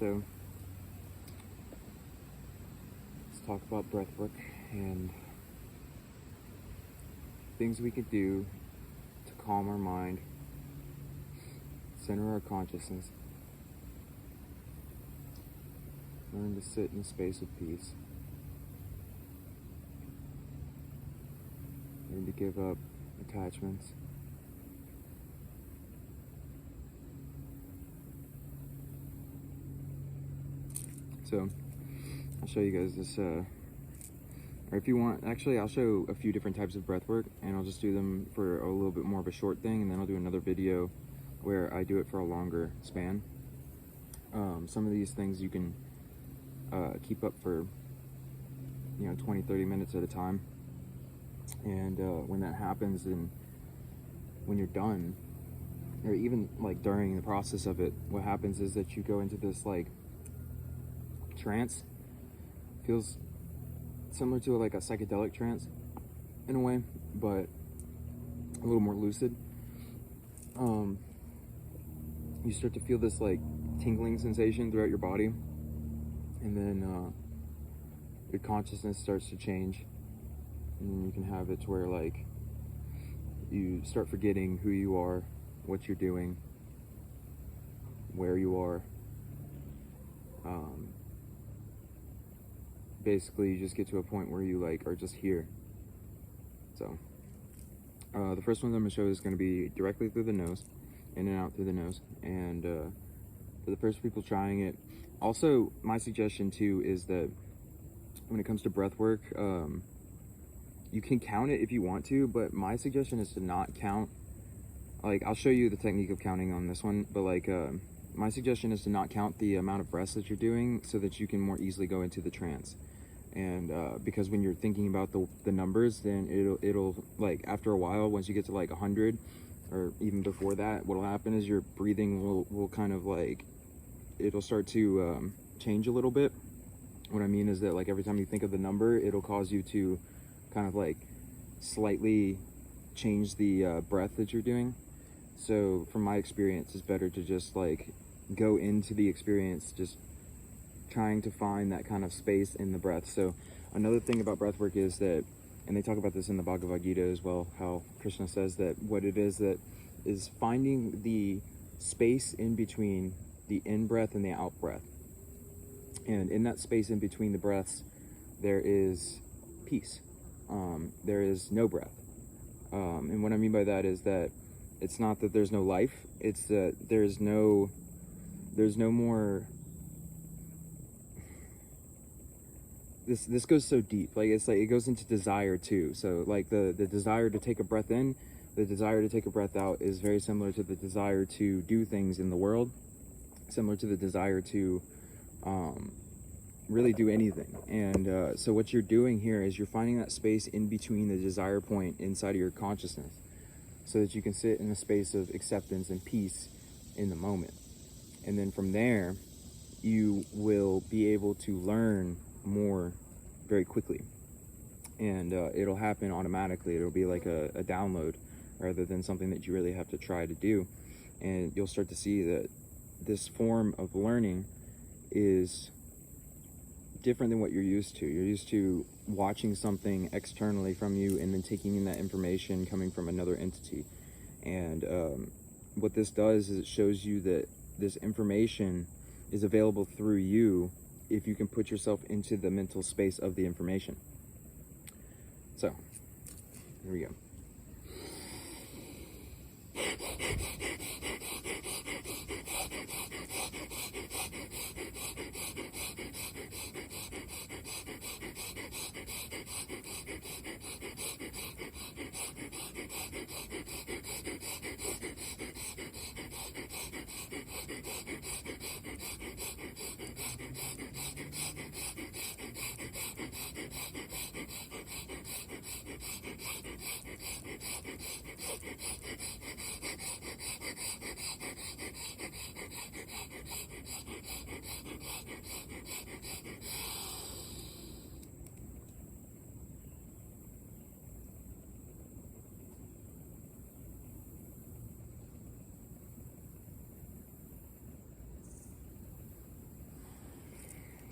So let's talk about breathwork and things we could do to calm our mind, center our consciousness, learn to sit in a space of peace, learn to give up attachments. So I'll show you guys this, or if you want, actually I'll show a few different types of breath work, and I'll just do them for a little bit more of a short thing, and then I'll do another video where I do it for a longer span. Some of these things you can keep up for 20-30 minutes at a time, and when that happens, and when you're done, or even like during the process of it, what happens is that you go into this like trance. Feels similar to like a psychedelic trance in a way, but a little more lucid. You start to feel this like tingling sensation throughout your body, and then your consciousness starts to change, and then you can have it to where like you start forgetting who you are, what you're doing, where you are. Basically you just get to a point where you like are just here. So the first one I'm going to show is going to be directly through the nose, in and out through the nose. And for the first people trying it, also my suggestion too is that when it comes to breath work, you can count it if you want to, but my suggestion is to not count. Like, I'll show you the technique of counting on this one, but like my suggestion is to not count the amount of breaths that you're doing, so that you can more easily go into the trance. And because when you're thinking about the numbers, then it'll like after a while, once you get to like 100, or even before that, what'll happen is your breathing will kind of like, it'll start to change a little bit. What I mean is that like every time you think of the number, it'll cause you to kind of like slightly change the breath that you're doing. So from my experience, it's better to just like go into the experience just trying to find that kind of space in the breath. So another thing about breath work is that, and they talk about this in the Bhagavad Gita as well, how Krishna says that what it is that is finding the space in between the in-breath and the out-breath. And in that space in between the breaths, there is peace. There is no breath. And what I mean by that is that it's not that there's no life, it's that there's no more. This goes so deep, like it's like it goes into desire too. So like the desire to take a breath in, the desire to take a breath out is very similar to the desire to do things in the world, similar to the desire to really do anything. And so what you're doing here is you're finding that space in between the desire point inside of your consciousness, so that you can sit in a space of acceptance and peace in the moment. And then from there, you will be able to learn more very quickly, and it'll happen automatically. It'll be like a download rather than something that you really have to try to do. And you'll start to see that this form of learning is different than what you're used to. You're used to watching something externally from you and then taking in that information coming from another entity. And what this does is it shows you that this information is available through you if you can put yourself into the mental space of the information. So, here we go.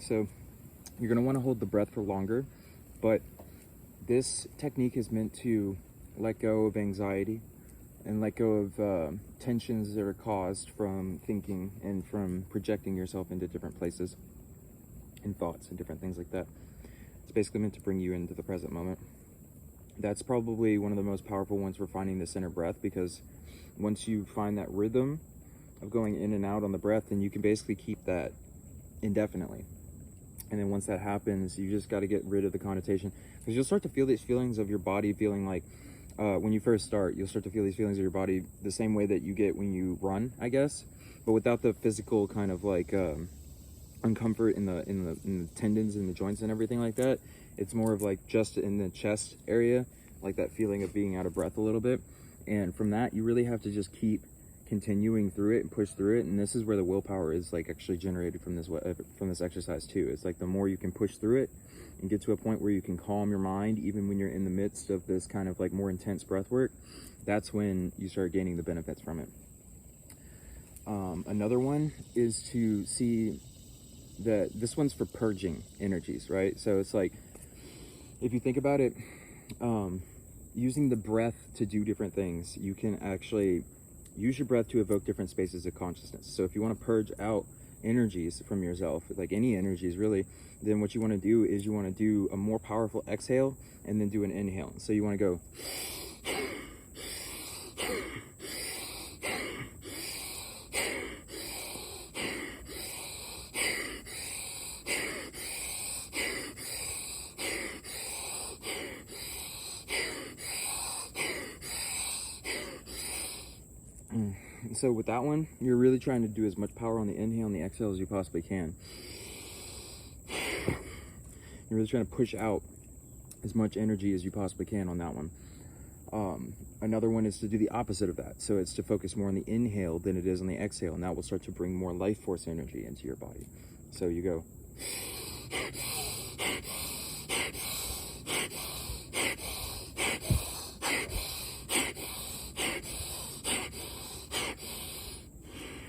So you're going to want to hold the breath for longer, but this technique is meant to let go of anxiety and let go of tensions that are caused from thinking and from projecting yourself into different places and thoughts and different things like that. It's basically meant to bring you into the present moment. That's probably one of the most powerful ones for finding the center breath, because once you find that rhythm of going in and out on the breath, then you can basically keep that indefinitely. And then once that happens, you just got to get rid of the connotation, because you'll start to feel these feelings of your body feeling like, when you first start, you'll start to feel these feelings of your body the same way that you get when you run, I guess, but without the physical kind of like uncomfort in the tendons and the joints and everything like that. It's more of like just in the chest area, like that feeling of being out of breath a little bit. And from that, you really have to just keep continuing through it and push through it. And this is where the willpower is like actually generated from this exercise too. It's like the more you can push through it and get to a point where you can calm your mind, even when you're in the midst of this kind of like more intense breath work, that's when you start gaining the benefits from it. Another one is to see that this one's for purging energies, right? So it's like, if you think about it, using the breath to do different things, you can actually use your breath to evoke different spaces of consciousness. So if you want to purge out energies from yourself, like any energies really, then what you want to do is you want to do a more powerful exhale and then do an inhale. So you want to go so with that one, you're really trying to do as much power on the inhale and the exhale as you possibly can. You're really trying to push out as much energy as you possibly can on that one. Another one is to do the opposite of that. So it's to focus more on the inhale than it is on the exhale, and that will start to bring more life force energy into your body. So you go.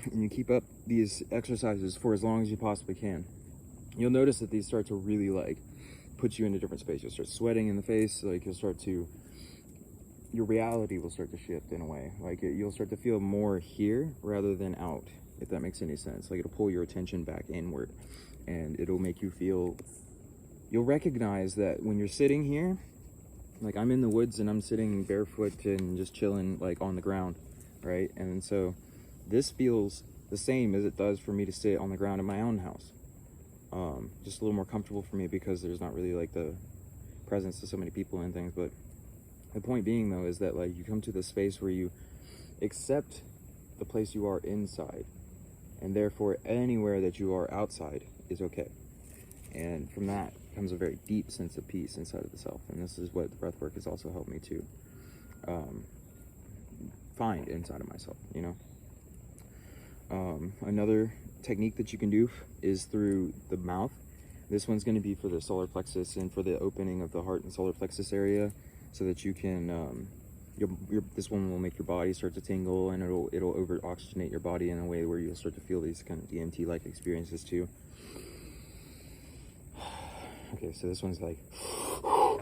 And you keep up these exercises for as long as you possibly can. You'll notice that these start to really like put you in a different space. You'll start sweating in the face, like your reality will start to shift in a way. Like you'll start to feel more here rather than out, if that makes any sense. Like it'll pull your attention back inward, and it'll make you feel, you'll recognize that when you're sitting here, like I'm in the woods and I'm sitting barefoot and just chilling like on the ground, right? And so this feels the same as it does for me to sit on the ground in my own house. Just a little more comfortable for me because there's not really like the presence of so many people and things. But the point being though is that like you come to this space where you accept the place you are inside, and therefore anywhere that you are outside is okay. And from that comes a very deep sense of peace inside of the self. And this is what the breath work has also helped me to find inside of myself, you know. Another technique that you can do is through the mouth. This one's going to be for the solar plexus and for the opening of the heart and solar plexus area, so that you can this one will make your body start to tingle, and it'll over oxygenate your body in a way where you'll start to feel these kind of DMT like experiences too. Okay, so this one's like oh.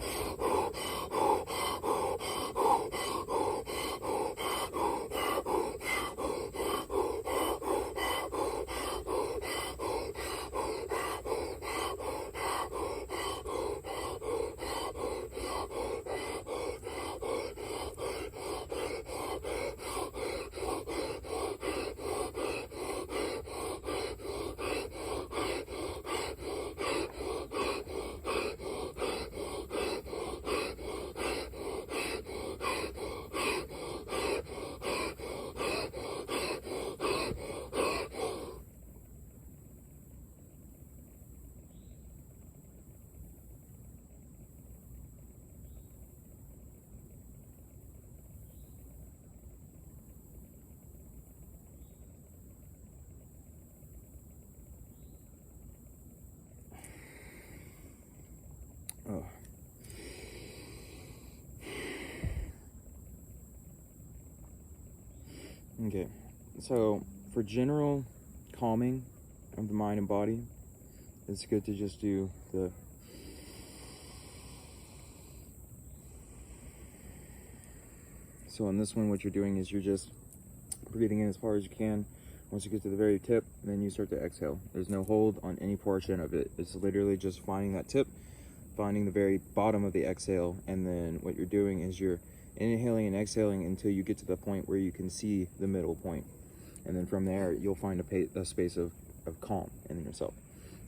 Okay, so for general calming of the mind and body, it's good to just do the so on this one, what you're doing is you're just breathing in as far as you can. Once you get to the very tip, then you start to exhale. There's no hold on any portion of it. It's literally just finding that tip, finding the very bottom of the exhale, and then what you're doing is you're inhaling and exhaling until you get to the point where you can see the middle point. And then from there, you'll find a space of calm in yourself.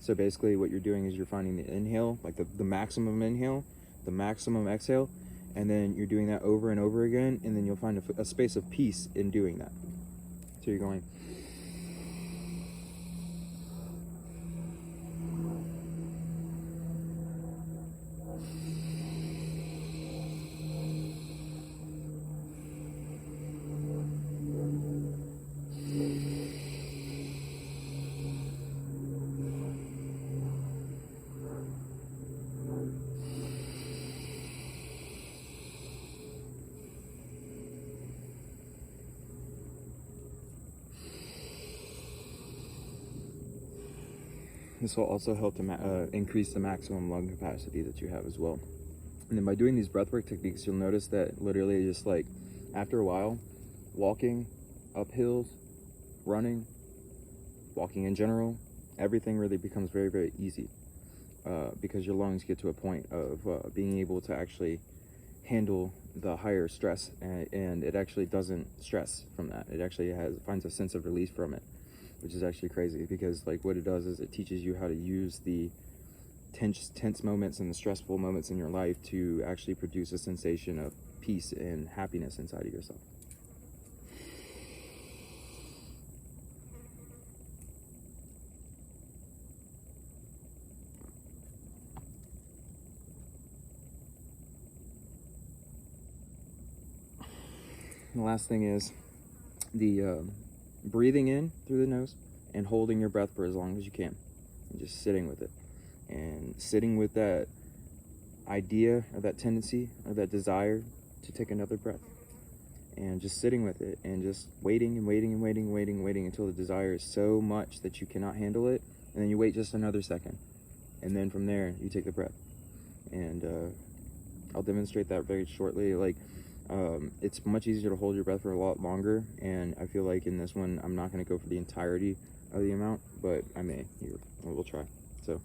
So basically what you're doing is you're finding the inhale, like the maximum inhale, the maximum exhale, and then you're doing that over and over again, and then you'll find a space of peace in doing that. So you're going. This will also help to increase the maximum lung capacity that you have as well. And then by doing these breathwork techniques, you'll notice that literally just like after a while, walking up hills, running, walking in general, everything really becomes very, very easy because your lungs get to a point of being able to actually handle the higher stress, and it actually doesn't stress from that. It actually finds a sense of release from it, which is actually crazy because like what it does is it teaches you how to use the tense moments and the stressful moments in your life to actually produce a sensation of peace and happiness inside of yourself. And the last thing is the breathing in through the nose and holding your breath for as long as you can and just sitting with it and sitting with that idea or that tendency or that desire to take another breath and just sitting with it and just waiting and waiting and waiting and waiting and waiting until the desire is so much that you cannot handle it, and then you wait just another second, and then from there you take the breath. And I'll demonstrate that very shortly. Like it's much easier to hold your breath for a lot longer, and I feel like in this one I'm not going to go for the entirety of the amount, but I may. We'll try. So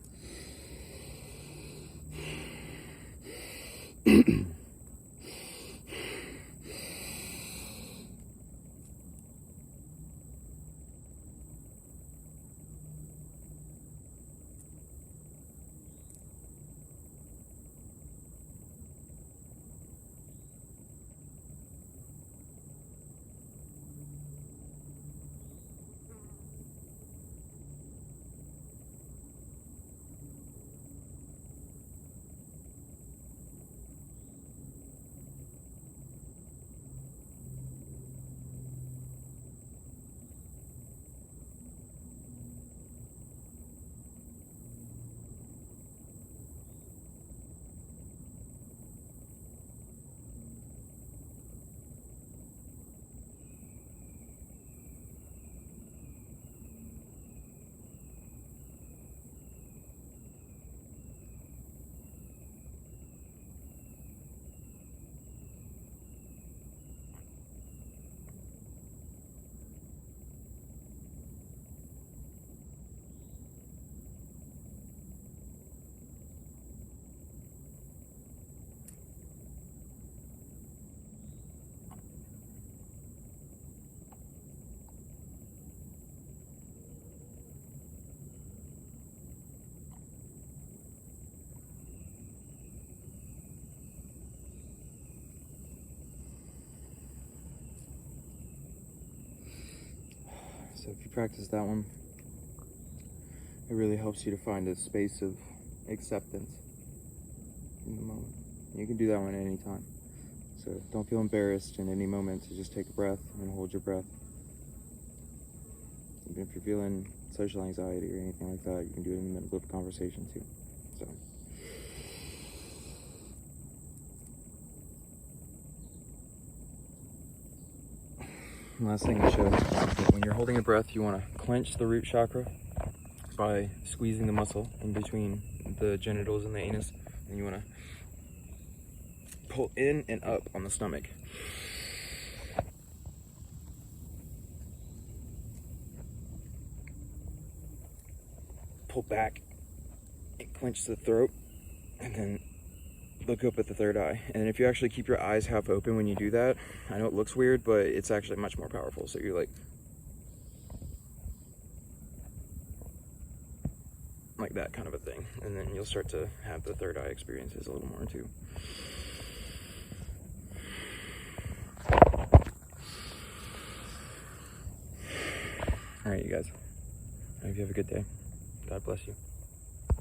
So if you practice that one, it really helps you to find a space of acceptance in the moment. You can do that one at any time. So don't feel embarrassed in any moment to just take a breath and hold your breath. Even if you're feeling social anxiety or anything like that, you can do it in the middle of a conversation too. So. Last thing to show, when you're holding a breath, you want to clench the root chakra. by squeezing the muscle in between the genitals and the anus, and you want to pull in and up on the stomach. Pull back and clench the throat, and then look up at the third eye. And if you actually keep your eyes half open when you do that, I know it looks weird, but it's actually much more powerful. So you're like that kind of a thing, and then you'll start to have the third eye experiences a little more too. All right, you guys, I hope you have a good day. God bless you.